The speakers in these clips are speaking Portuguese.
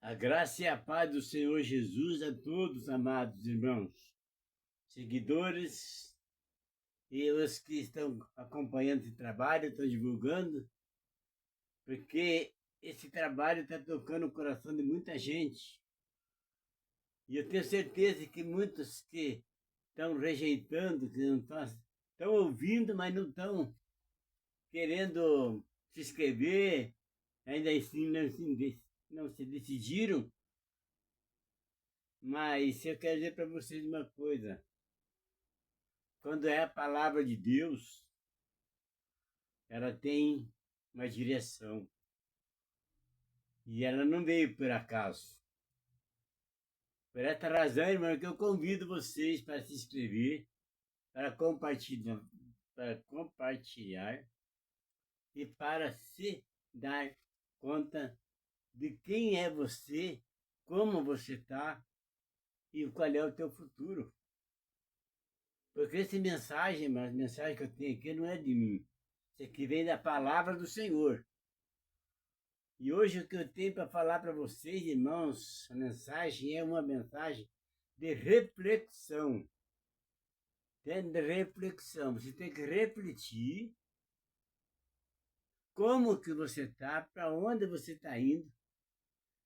A graça e a paz do Senhor Jesus a todos, amados irmãos, seguidores e os que estão acompanhando esse trabalho, estão divulgando, porque esse trabalho está tocando o coração de muita gente. E eu tenho certeza que muitos que estão rejeitando, que não estão ouvindo, mas não estão querendo se inscrever, ainda assim não se decidiram. Mas eu quero dizer para vocês uma coisa. Quando é a palavra de Deus, ela tem uma direção. E ela não veio por acaso. Por essa razão, irmão, que eu convido vocês para se inscrever, para compartilhar e para se dar conta de quem é você, como você está e qual é o teu futuro. Porque essa mensagem, mas a mensagem que eu tenho aqui não é de mim. Isso aqui vem da palavra do Senhor. E hoje o que eu tenho para falar para vocês, irmãos, a mensagem é uma mensagem de reflexão. De reflexão. Você tem que refletir como que você está, para onde você está indo,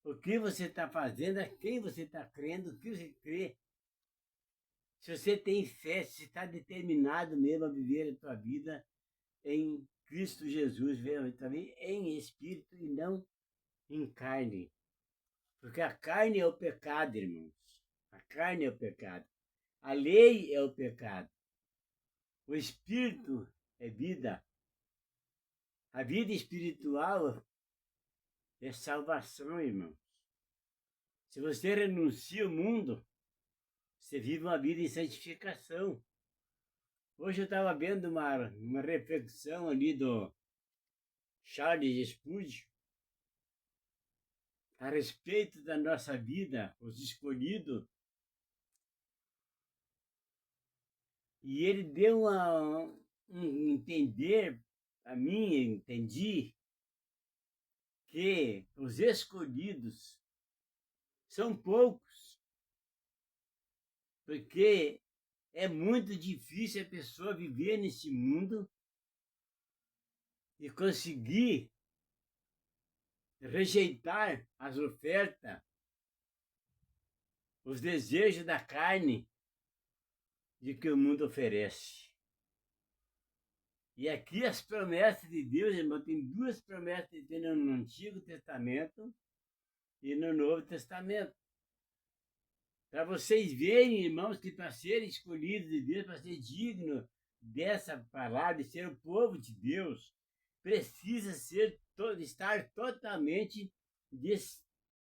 o que você está fazendo, a quem você está crendo, o que você crê. Se você tem fé, se está determinado mesmo a viver a tua vida em Cristo Jesus, também em espírito e não em carne. Porque a carne é o pecado, irmãos. A carne é o pecado. A lei é o pecado. O espírito é vida. A vida espiritual é salvação, irmãos. Se você renuncia ao mundo, você vive uma vida em santificação. Hoje eu estava vendo uma reflexão ali do Charles Spurgeon a respeito da nossa vida, os escolhidos. E ele deu entender, a mim, entendi, que os escolhidos são poucos, porque é muito difícil a pessoa viver nesse mundo e conseguir rejeitar as ofertas, os desejos da carne de que o mundo oferece. E aqui as promessas de Deus, irmão, tem duas promessas de Deus no Antigo Testamento e no Novo Testamento. Para vocês verem, irmãos, que para serem escolhidos de Deus, para ser digno dessa palavra, de ser o povo de Deus, precisa estar totalmente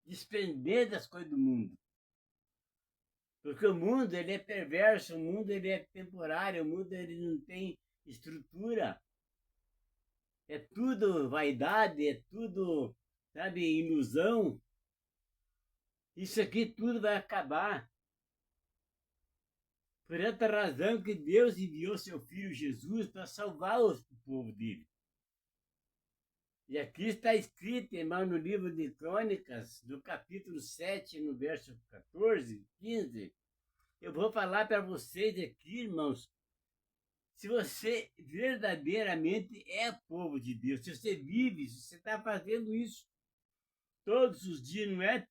desprendendo das coisas do mundo. Porque o mundo ele é perverso, o mundo ele é temporário, o mundo ele não tem estrutura. É tudo vaidade, é tudo, sabe, ilusão. Isso aqui tudo vai acabar. Por essa razão que Deus enviou seu Filho Jesus para salvar o povo dele. E aqui está escrito, irmão, no livro de Crônicas, no capítulo 7, no verso 14, 15. Eu vou falar para vocês aqui, irmãos, se você verdadeiramente é povo de Deus, se você vive, se você está fazendo isso todos os dias, não é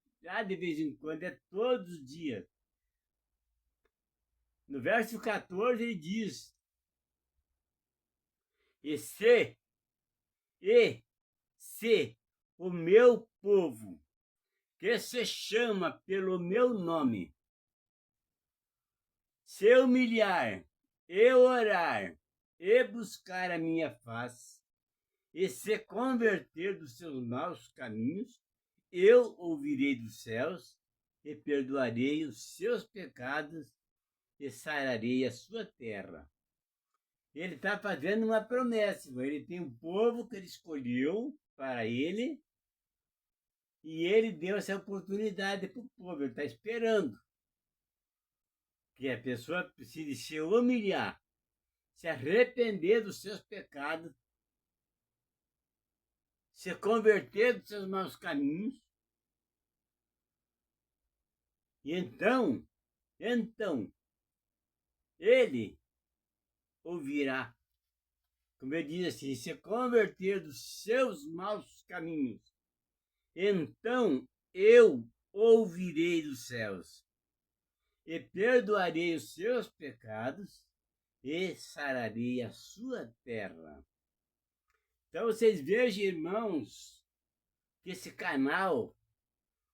de vez em quando, é todos os dias. No verso 14 ele diz, e se o meu povo, que se chama pelo meu nome, se humilhar, e orar, e buscar a minha face, e se converter dos seus maus caminhos, eu ouvirei dos céus, e perdoarei os seus pecados, e sararei a sua terra. Ele está fazendo uma promessa, ele tem um povo que ele escolheu para ele, e ele deu essa oportunidade para o povo, ele está esperando que a pessoa precise se humilhar, se arrepender dos seus pecados, se converter dos seus maus caminhos, E então, ele ouvirá. Como ele diz assim, se converter dos seus maus caminhos, então eu ouvirei dos céus e perdoarei os seus pecados e sararei a sua terra. Então vocês vejam, irmãos, que esse canal,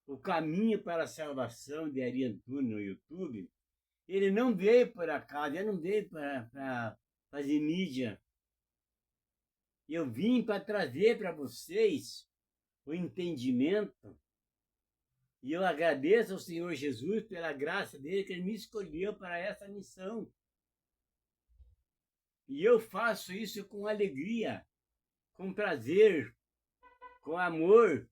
o Caminho para a Salvação de Ari Antunes no YouTube, ele não veio por acaso, ele não veio para fazer mídia. Eu vim para trazer para vocês o entendimento. E eu agradeço ao Senhor Jesus pela graça dele, que ele me escolheu para essa missão. E eu faço isso com alegria, com prazer, com amor.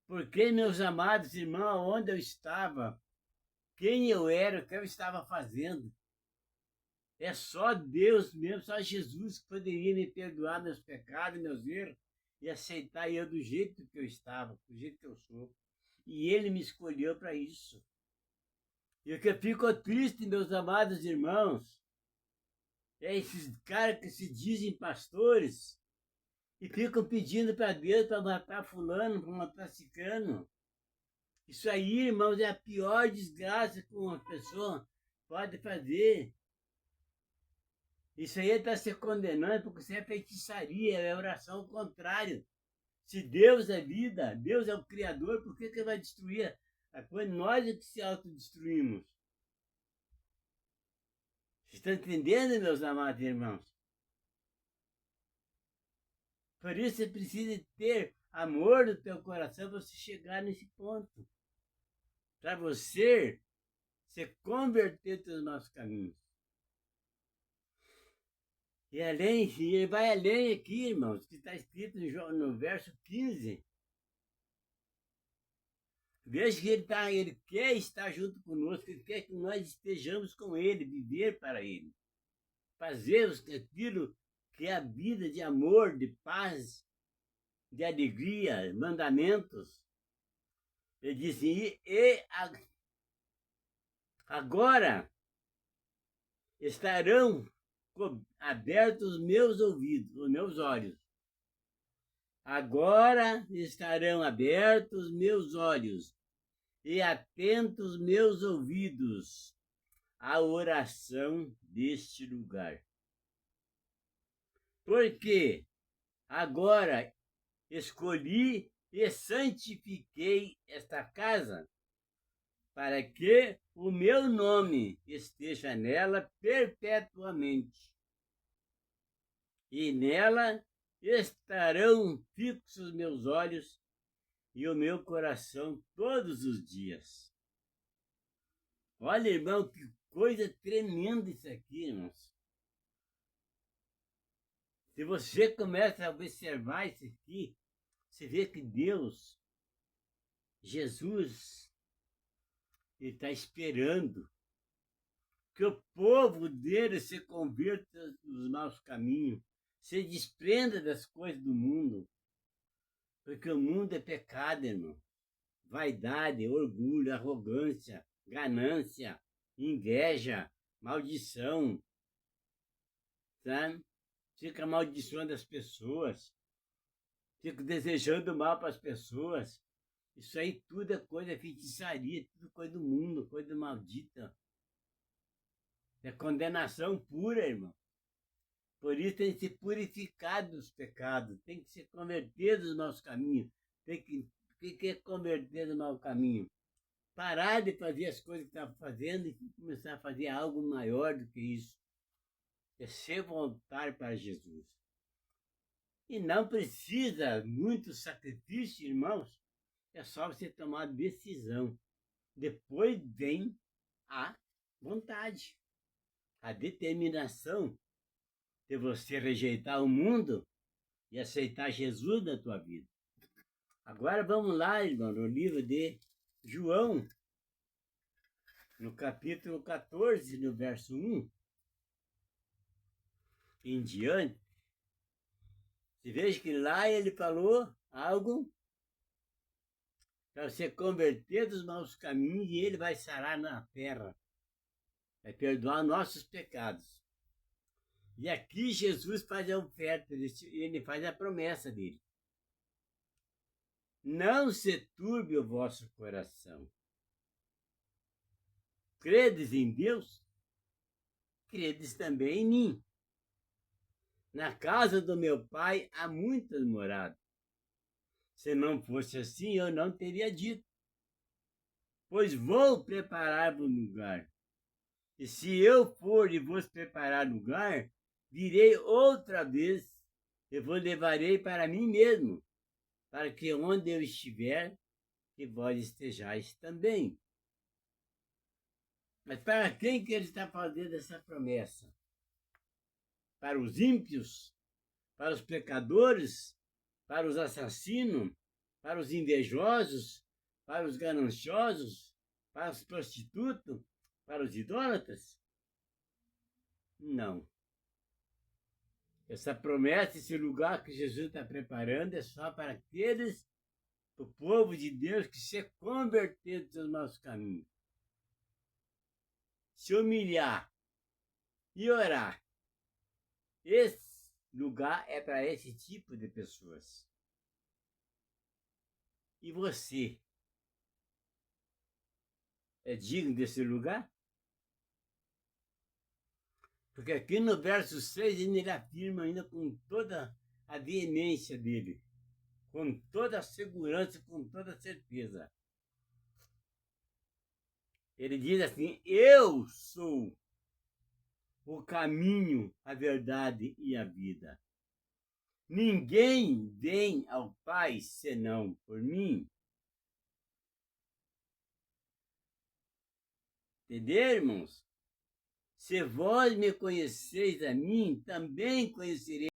Porque, meus amados irmãos, onde eu estava, quem eu era, o que eu estava fazendo, é só Deus mesmo, só Jesus que poderia me perdoar meus pecados, meus erros, e aceitar eu do jeito que eu estava, do jeito que eu sou. E ele me escolheu para isso. E o que eu fico triste, meus amados irmãos, é esses caras que se dizem pastores e ficam pedindo para Deus para matar fulano, para matar ciclano. Isso aí, irmãos, é a pior desgraça que uma pessoa pode fazer. Isso aí está se condenando porque isso é feitiçaria, é oração ao contrário. Se Deus é vida, Deus é o Criador, por que ele vai destruir a coisa? Nós é que se autodestruímos. Vocês estão entendendo, meus amados irmãos? Por isso você precisa ter amor no teu coração para você chegar nesse ponto. Para você se converter dos nossos caminhos. E ele vai além aqui, irmãos, que está escrito no verso 15. Veja que ele quer estar junto conosco, ele quer que nós estejamos com ele, viver para ele. Fazer aquilo que é a vida de amor, de paz, de alegria, mandamentos. Ele disse, agora estarão abertos os meus ouvidos, os meus olhos. Agora estarão abertos meus olhos e atentos meus ouvidos à oração deste lugar. Porque agora escolhi e santifiquei esta casa, para que o meu nome esteja nela perpetuamente. E nela estarão fixos meus olhos e o meu coração todos os dias. Olha, irmão, que coisa tremenda isso aqui, irmãos. Se você começa a observar isso aqui, você vê que Deus, Jesus, ele está esperando que o povo dele se converta dos maus caminhos, se desprenda das coisas do mundo. Porque o mundo é pecado, irmão. Vaidade, orgulho, arrogância, ganância, inveja, maldição, sabe? Fica amaldiçoando as pessoas, fica desejando mal para as pessoas. Isso aí tudo é coisa feitiçaria, tudo coisa do mundo, coisa maldita. É condenação pura, irmão. Por isso tem que ser purificado dos pecados, tem que se converter dos nossos caminhos, tem que converter do mau caminho. Parar de fazer as coisas que estava fazendo e começar a fazer algo maior do que isso. É se voltar para Jesus. E não precisa muito sacrifício, irmãos. É só você tomar decisão. Depois vem a vontade, a determinação de você rejeitar o mundo e aceitar Jesus na tua vida. Agora vamos lá, irmão, no livro de João, no capítulo 14, no verso 1 em diante. Você veja que lá ele falou algo para você converter dos maus caminhos e ele vai sarar na terra, vai perdoar nossos pecados. E aqui Jesus faz a oferta, ele faz a promessa dele. Não se turbe o vosso coração. Credes em Deus? Credes também em mim. Na casa do meu pai há muitas moradas. Se não fosse assim, eu não teria dito. Pois vou preparar-vos lugar. E se eu for e vos preparar lugar, virei outra vez e vos levarei para mim mesmo, para que onde eu estiver, que vós estejais também. Mas para quem que ele está fazendo essa promessa? Para os ímpios? Para os pecadores? Para os assassinos? Para os invejosos? Para os gananciosos? Para os prostitutos? Para os idólatras? Não. Essa promessa, esse lugar que Jesus está preparando é só para aqueles, o povo de Deus que se converter dos nossos caminhos. Se humilhar e orar. Esse lugar é para esse tipo de pessoas. E você é digno desse lugar? Porque aqui no verso 6 ele afirma ainda com toda a veemência dele, com toda a segurança, com toda a certeza. Ele diz assim: eu sou o caminho, a verdade e a vida. Ninguém vem ao Pai senão por mim. Entendeu, irmãos? Se vós me conheceis a mim, também conhecerei